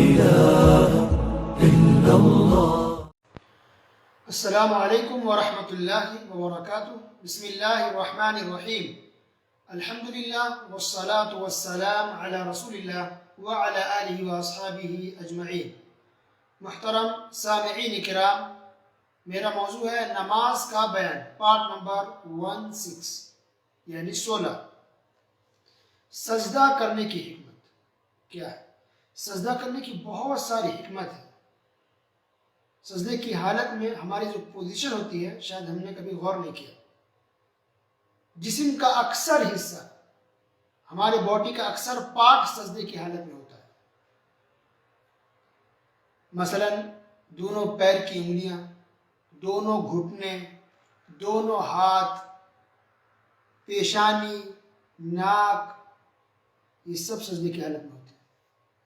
إله إلا الله. السلام علیکم ورحمۃ اللہ وبرکاتہ. بسم اللہ الرحمن الرحیم. الحمد للہ والصلاة والسلام علی رسول اللہ وعلی آلہ واصحابہ اجمعین. محترم سامعین کرام، میرا موضوع ہے نماز کا بیان، پارٹ نمبر 16 یعنی 16. سجدہ کرنے کی حکمت کیا ہے؟ سجدہ کرنے کی بہت ساری حکمت ہے. سجدے کی حالت میں ہماری جو پوزیشن ہوتی ہے شاید ہم نے کبھی غور نہیں کیا. جسم کا اکثر حصہ، ہمارے باڈی کا اکثر پارٹ سجدے کی حالت میں ہوتا ہے. مثلا دونوں پیر کی انگلیاں، دونوں گھٹنے، دونوں ہاتھ، پیشانی، ناک، یہ سب سجدے کی حالت میں ہوتے ہیں.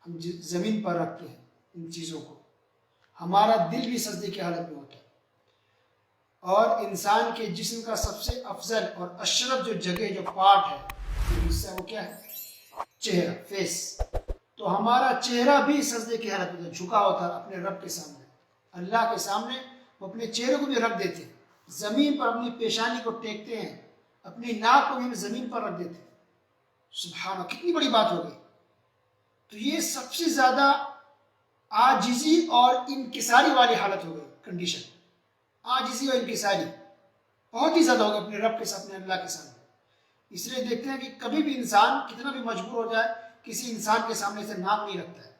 ہم زمین پر رکھتے ہیں ان چیزوں کو. ہمارا دل بھی سجدے کی حالت میں ہوتا ہے. اور انسان کے جسم کا سب سے افضل اور اشرف جو جگہ، جو پارٹ ہے، جو حصہ، وہ کیا ہے؟ چہرہ، فیس. تو ہمارا چہرہ بھی سجدے کی حالت میں ہوتا ہے، جھکا ہوتا ہے اپنے رب کے سامنے. اللہ کے سامنے وہ اپنے چہرے کو بھی رکھ دیتے ہیں، زمین پر اپنی پیشانی کو ٹیکتے ہیں، اپنی ناک کو بھی زمین پر رکھ دیتے ہیں. سبحان اللہ، کتنی بڑی بات ہوگی. تو یہ سب سے زیادہ عاجزی اور انکساری والی حالت ہو گئی، کنڈیشن. عاجزی اور انکساری بہت ہی زیادہ ہوگا اپنے رب کے سامنے، اللہ کے سامنے. اس لیے دیکھتے ہیں کہ کبھی بھی انسان کتنا بھی مجبور ہو جائے، کسی انسان کے سامنے سے ناک نہیں رکھتا ہے،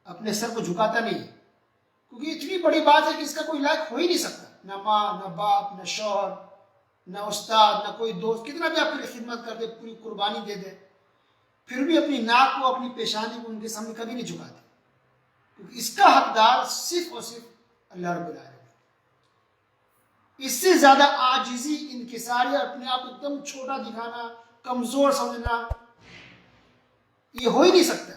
اپنے سر کو جھکاتا نہیں ہے. کیونکہ اتنی بڑی بات ہے کہ اس کا کوئی لائق ہو ہی نہیں سکتا. نہ ماں، نہ باپ، نہ شوہر، نہ استاد، نہ کوئی دوست، کتنا بھی آپ کے لیے خدمت کر دے، پوری قربانی دے دے، پھر بھی اپنی ناک کو، اپنی پیشانی کو ان کے سامنے کبھی نہیں جھکاتے. کیونکہ اس کا حقدار صرف اور صرف اللہ رب العالمین. اس سے زیادہ عاجزی، انکساری، اپنے آپ کو ایک دم چھوٹا دکھانا، کمزور سمجھنا، یہ ہو ہی نہیں سکتا.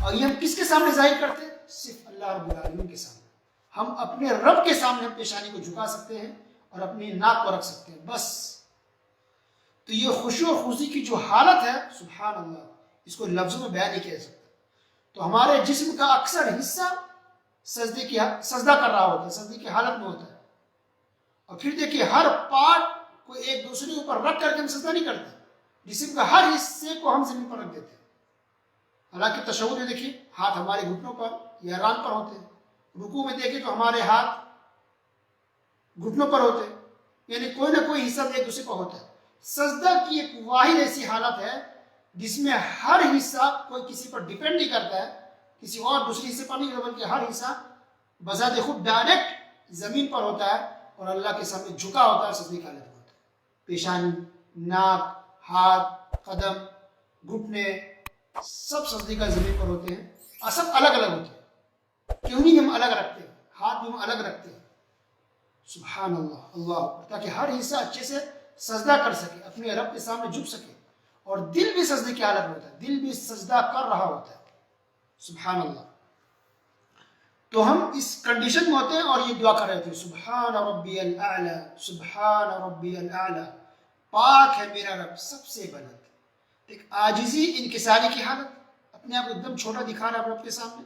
اور یہ ہم کس کے سامنے ظاہر کرتے ہیں؟ صرف اللہ رب العالمین کے سامنے. ہم اپنے رب کے سامنے ہم پیشانی کو جھکا سکتے ہیں اور اپنی ناک کو رکھ سکتے ہیں، بس. تو یہ خشوع و خضوع کی جو حالت ہے، سبحان اللہ، اس کو لفظوں میں بیان نہیں کیا جا سکتا. تو ہمارے جسم کا اکثر حصہ سجدہ کر رہا ہوتا ہے، سجدے کی حالت میں ہوتا ہے. اور پھر دیکھیے ہر پارٹ کو ایک دوسرے کے اوپر رکھ کر کے ہم سجدہ نہیں کرتے. جسم کا ہر حصے کو ہم زمین پر رکھ دیتے ہیں. حالانکہ تشہد میں دیکھیے ہاتھ ہمارے گھٹنوں پر یا ران پر ہوتے ہیں. رکوع میں دیکھیں تو ہمارے ہاتھ گھٹنوں پر ہوتے ہیں. یعنی کوئی نہ کوئی حصہ ایک دوسرے پر ہوتا ہے. سجدہ کی ایک واحد ایسی حالت ہے جس میں ہر حصہ کوئی کسی پر ڈیپینڈ نہیں کرتا ہے، کسی اور دوسرے حصے پر نہیں کرتا، بلکہ ہر حصہ بذات خود ڈائریکٹ زمین پر ہوتا ہے اور اللہ کے سامنے جھکا ہوتا ہے، سجدے کی حالت میں ہوتا ہے. پیشانی، ناک، ہاتھ، قدم، گھٹنے، سب سجدے کا زمین پر ہوتے ہیں اور سب الگ الگ ہوتے ہیں. کیونی بھی ہم الگ رکھتے ہیں، ہاتھ بھی ہم الگ رکھتے ہیں. سبحان اللہ، اللہ اکبر. تاکہ ہر حصہ اچھے سے سجدہ کر سکے، اپنے رب کے سامنے جھک سکے. اور دل بھی سجدے کی حالت میں ہوتا ہے، دل بھی سجدہ کر رہا ہوتا ہے. سبحان اللہ. تو ہم اس کنڈیشن میں ہوتے ہیں اور یہ دعا کر رہے تھے، سبحان ربی الاعلی، سبحان ربی الاعلی، پاک ہے میرا رب سب سے بلند. ایک عاجزی، انکساری کی حالت، اپنے آپ کو ایک دم چھوٹا دکھا رہا ہے رب کے سامنے.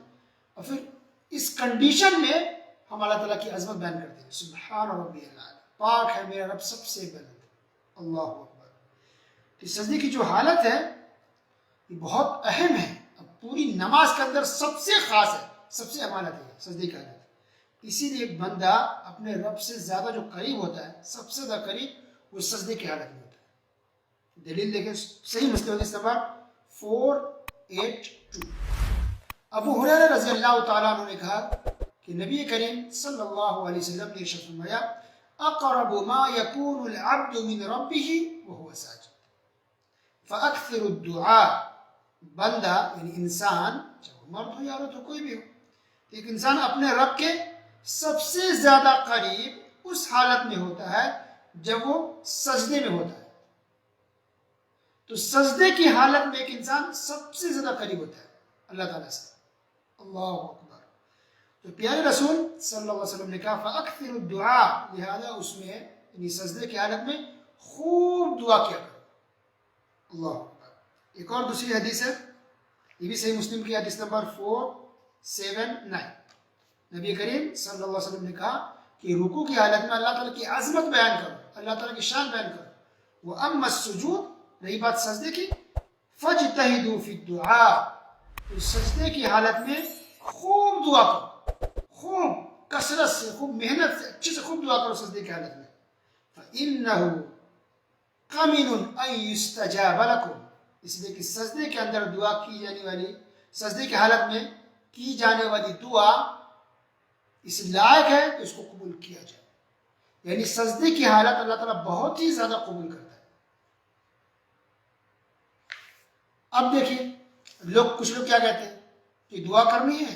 اور پھر اس کنڈیشن میں ہم اللہ تعالیٰ کی عظمت بیان کرتے ہیں، سبحان ربی الاعلی، پاک ہے میرا رب سب سے بلند. اللہ اکبر. سجدے کی جو حالت ہے یہ بہت اہم ہے. اب پوری نماز کے اندر سب سے خاص ہے، سب سے اہم حالت ہے سجدے کی حالت. اسی لیے ایک بندہ اپنے رب سے زیادہ جو قریب ہوتا ہے، سب سے زیادہ قریب، وہ سجدے کی حالت میں ہوتا ہے. دلیل دیکھیں، صحیح مسلم حدیث نمبر 482. ابو ہریرہ رضی اللہ تعالیٰ عنہ نے کہا کہ نبی کریم صلی اللہ علیہ وسلم نے ارشاد فرمایا، اقرب ما يكون العبد من ربه وهو ساجد فاکثر الدعاء. بندہ یعنی انسان، چاہے مرد ہو یا عورت ہو، کوئی بھی ہو، ایک انسان اپنے رب کے سب سے زیادہ قریب اس حالت میں ہوتا ہے جب وہ سجدے میں ہوتا ہے. تو سجدے کی حالت میں ایک انسان سب سے زیادہ قریب ہوتا ہے اللہ تعالیٰ سے. اللہ اکبر. تو پیارے رسول صلی اللہ علیہ وسلم نے کہا فَأَكْثِرُ الدُّعَاء، لہذا اس میں یعنی سجدے کی حالت میں خوب دعا کیا کرو. اللہ اکبر. ایک اور دوسری حدیث ہے، یہ بھی صحیح مسلم کی حدیث نمبر 483. 7-9 نبی کریم صلی اللہ علیہ وسلم نے کہا کہ رکوع کی حالت میں اللہ تعالیٰ کی عظمت بیان کرو، اللہ تعالیٰ کی شان بیان کرو۔ وَأَمَّا السُّجُودُ، رہی بات سجدے کی، فَاجْتَهِدُوا فِي الدُّعَاءِ، تو سجدے کی حالت میں خوب دعا کرو، خوب کثرت سے، خوب محنت سے، اچھے سے خوب دعا کرو سجدے کی حالت میں۔ فَإِنَّهُ قَمِنٌ أَن يُسْتَجَابَ لَكُمْ، اس لیے کہ سجدے کے اندر دعا کی جانے والی، سجدے کی حالت میں کی جانے والی دعا اس لائق ہے کہ اس کو قبول کیا جائے، یعنی سجدے کی حالت اللہ تعالیٰ بہت ہی زیادہ قبول کرتا ہے۔ اب دیکھیے کچھ لوگ کیا کہتے ہیں کہ دعا کرنی ہے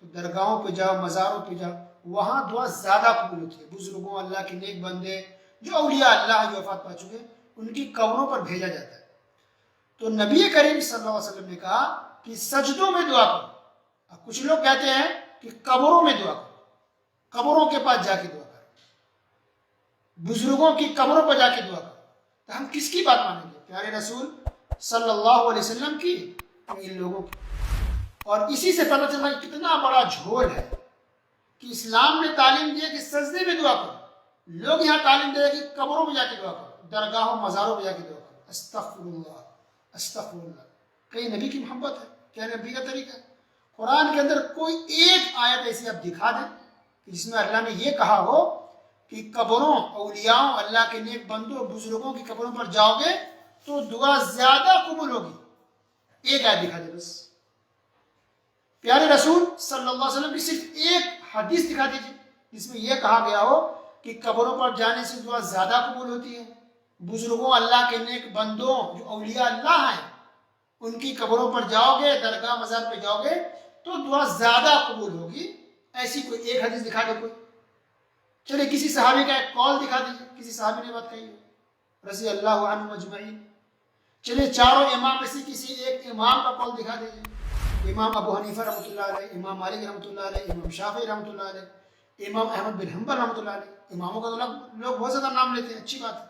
تو درگاہوں پہ جاؤ، مزاروں پہ جاؤ، وہاں دعا زیادہ قبول ہوتی ہے۔ بزرگوں، اللہ کے نیک بندے جو اولیاء اللہ جو وفات پا چکے ان کی قبروں پر بھیجا جاتا ہے۔ تو نبی کریم صلی اللہ علیہ وسلم نے کہا کہ سجدوں میں دعا کرو۔ اب کچھ لوگ کہتے ہیں کہ قبروں میں دعا کرو، قبروں کے پاس جا کے دعا کرو، بزرگوں کی قبروں پر جا کے دعا کرو، تو ہم کس کی بات مانیں گے؟ پیارے رسول صلی اللہ علیہ وسلم کی، ان لوگوں کی؟ اور اسی سے پتہ چلا کہ کتنا بڑا جھول ہے کہ اسلام نے تعلیم دیا کہ سجدے میں دعا کرو، لوگ یہاں تعلیم دے کہ قبروں میں جا کے دعا کرو، درگاہوں مزاروں میں جا کے دعا کرو۔ استغفر اللہ، استغفر اللہ۔ کہیں نبی کی محبت ہے؟ کیا نبی کا طریقہ ہے؟ قرآن کے اندر کوئی ایک آیت ایسی آپ دکھا دیں کہ جس میں اللہ نے یہ کہا ہو کہ قبروں، اولیاءوں، اللہ کے نیک بندوں، بزرگوں کی قبروں پر جاؤ گے تو دعا زیادہ قبول ہوگی؟ ایک آیت دکھا دیں بس۔ پیارے رسول صلی اللہ علیہ وسلم کی صرف ایک حدیث دکھا دیجیے جس میں یہ کہا گیا ہو کہ قبروں پر جانے سے دعا زیادہ قبول ہوتی ہے، بزرگوں، اللہ کے نیک بندوں جو اولیاء اللہ ہیں ان کی قبروں پر جاؤ گے، درگاہ مزار پہ جاؤ گے تو دعا زیادہ قبول ہوگی۔ ایسی کوئی ایک حدیث دکھا دے کوئی۔ چلے کسی صحابی کا ایک قول دکھا دیجیے، کسی صحابی نے بات کہی ہو رضی اللہ عنہ مجمعین۔ چلے چاروں امام میں سے کسی ایک امام کا قول دکھا دیجیے، امام ابو حنیفہ رحمۃ اللہ علیہ، امام مالک رحمۃ اللہ علیہ، امام شافعی رحمۃ اللہ علیہ، امام احمد بن حنبل رحمۃ اللہ علیہ۔ اماموں کا تو لوگ بہت زیادہ نام لیتے ہیں، اچھی بات ہے،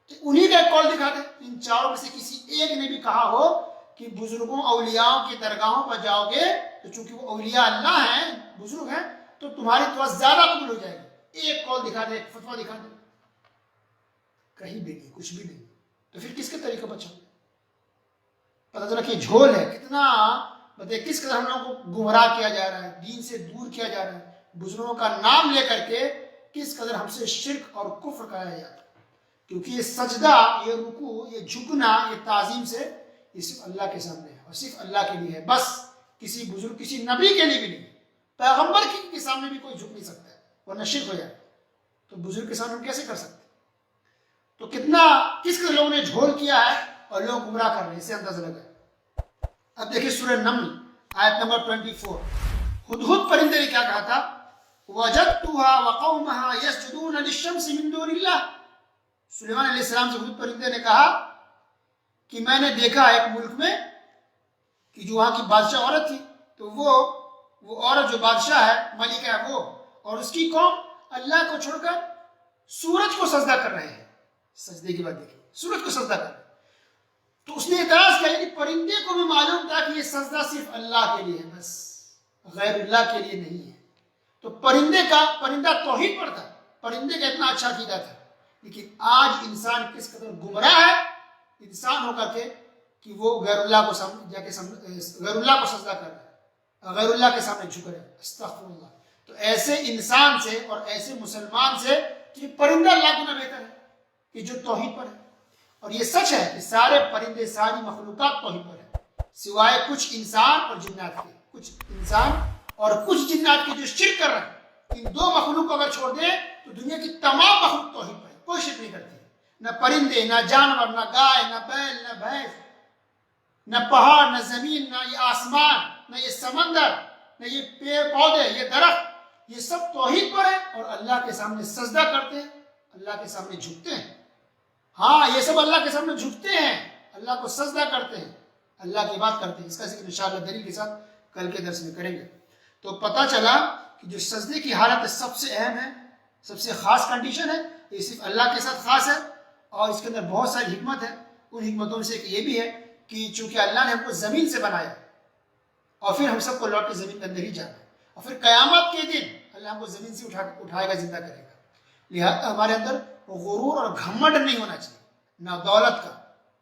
تو انہی کا ایک قول دکھا دیں۔ ان چاروں میں سے کسی ایک نے بھی کہا ہو کہ بزرگوں، اولیاء کی درگاہوں پر جاؤ گے تو چونکہ وہ اولیاء اللہ ہیں، بزرگ ہیں، تو تمہاری دعا زیادہ قبول ہو جائے گی۔ ایک قول دکھا دے، ایک فتویٰ دکھا دے، کہیں بھی نہیں، کچھ بھی نہیں، تو پھر کس کے طریقے پر چلو؟ پتہ چلا کہ جھول ہے کتنا، بتائیے کس قدر ہم لوگوں کو گمراہ کیا جا رہا ہے، دین سے دور کیا جا رہا ہے، بزرگوں کا نام لے کر کے کس قدر ہم سے شرک اور کفر کرایا جاتا ہے۔ کیونکہ یہ سجدہ، یہ رکوع، یہ جھکنا، یہ تعظیم سے یہ صرف اللہ کے سامنے ہے اور صرف اللہ کے لیے ہے، بس کسی بزرگ، کسی نبی کے لیے بھی نہیں، پیغمبر کے سامنے بھی کوئی جھک نہیں سکتا ہے ورنہ شرک ہو جائے، تو بزرگ کے سامنے ہم کیسے کر سکتے؟ تو کتنا کس قدر لوگوں نے جھول کیا ہے اور لوگ گمراہ کر رہے ہیں، اس سے اندازہ لگا۔ اب دیکھیں سورہ نمل آیت نمبر 24، ہدہد پرندے نے کیا کہا تھا؟ وَجَدْتُهَا وَقَوْمَهَا يَسْجُدُونَ لِلشَّمْسِ مِن دُونِ اللَّهِ۔ سلیمان علیہ السلام سے ہدہد پرندے نے کہا کہ میں نے دیکھا ایک ملک میں کہ جو وہاں کی بادشاہ عورت تھی، تو وہ عورت جو بادشاہ ہے، ملکہ ہے، وہ اور اس کی قوم اللہ کو چھوڑ کر سورج کو سجدہ کر رہے ہیں۔ سجدے کی بات دیکھیں، سورج کو سجدہ کر رہے ہیں۔ تو اس نے اعتراض کیا کہ پرندے کو بھی معلوم تھا کہ یہ سجدہ صرف اللہ کے لیے ہے، بس غیر اللہ کے لیے نہیں ہے۔ تو پرندہ توحید پر تھا، پرندے کا اتنا اچھا عقیدہ تھا، لیکن آج انسان کس قدر گمراہ ہے انسان ہو کر کے کہ وہ غیر اللہ کو غیر اللہ کو سجدہ کر رہا ہے، غیر اللہ کے سامنے جھک رہا ہے۔ استغفر اللہ۔ تو ایسے انسان سے اور ایسے مسلمان سے کہ پرندہ اللہ گنا بہتر ہے کہ جو توحید پر ہے۔ اور یہ سچ ہے کہ سارے پرندے، ساری مخلوقات توحید پر ہے، سوائے کچھ انسان اور جنات کے، کچھ انسان اور کچھ جنات کے جو شرک کر رہے ہیں۔ ان دو مخلوق کو اگر چھوڑ دیں تو دنیا کی تمام مخلوق توحید پر ہے، کوئی شرک نہیں کرتی، نہ پرندے، نہ جانور، نہ گائے، نہ بیل، نہ بھینس، نہ پہاڑ، نہ زمین، نہ یہ آسمان، نہ یہ سمندر، نہ یہ پیڑ پودے، یہ درخت، یہ سب توحید پر ہے اور اللہ کے سامنے سجدہ کرتے ہیں، اللہ کے سامنے جھکتے ہیں۔ ہاں، یہ سب اللہ کے سامنے جھکتے ہیں، اللہ کو سجدہ کرتے ہیں، اللہ کی بات کرتے ہیں۔ اس کا ذکر انشاءاللہ دلیل کے ساتھ کل کے درس میں کریں گے۔ تو پتہ چلا کہ جو سجدے کی حالت سب سے اہم ہے، سب سے خاص کنڈیشن ہے، یہ صرف اللہ کے ساتھ خاص ہے، اور اس کے اندر بہت ساری حکمت ہے۔ ان حکمتوں میں سے ایک یہ بھی ہے کہ چونکہ اللہ نے ہم کو زمین سے بنایا اور پھر ہم سب کو لوٹ کے زمین کے اندر ہی جانا ہے، اور پھر قیامت کے دن اللہ ہم کو زمین سے اٹھائے گا، زندہ کرے گا۔ لہٰذا ہمارے اندر غرور اور گھمنڈ نہیں ہونا چاہیے، نہ دولت کا،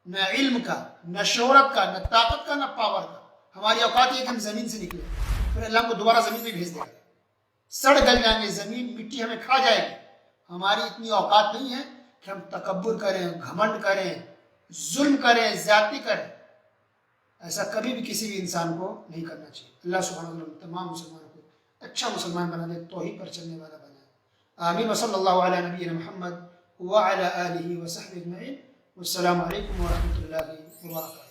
نہ علم کا، نہ شہرت کا، نہ طاقت کا، نہ پاور کا۔ ہماری اوقات یہ کہ ہم زمین سے نکلے، پھر اللہ ہم کو دوبارہ زمین میں بھیج دے گا، سڑ گل جائیں گے، زمین مٹی ہمیں کھا جائے گی۔ ہماری اتنی اوقات نہیں ہے کہ ہم تکبر کریں، گھمنڈ کریں، ظلم کریں، زیادتی کریں۔ ایسا کبھی بھی کسی بھی انسان کو نہیں کرنا چاہیے۔ اللہ سبحانہ وتعالی تمام مسلمانوں کو اچھا مسلمان بنا دے، توحید پر چلنے والا بنا دے۔ آمین۔ وصلی اللہ علی نبینا محمد وعلی آلہ وصحبہ اجمعین۔ والسلام علیکم ورحمۃ اللہ وبرکاتہ۔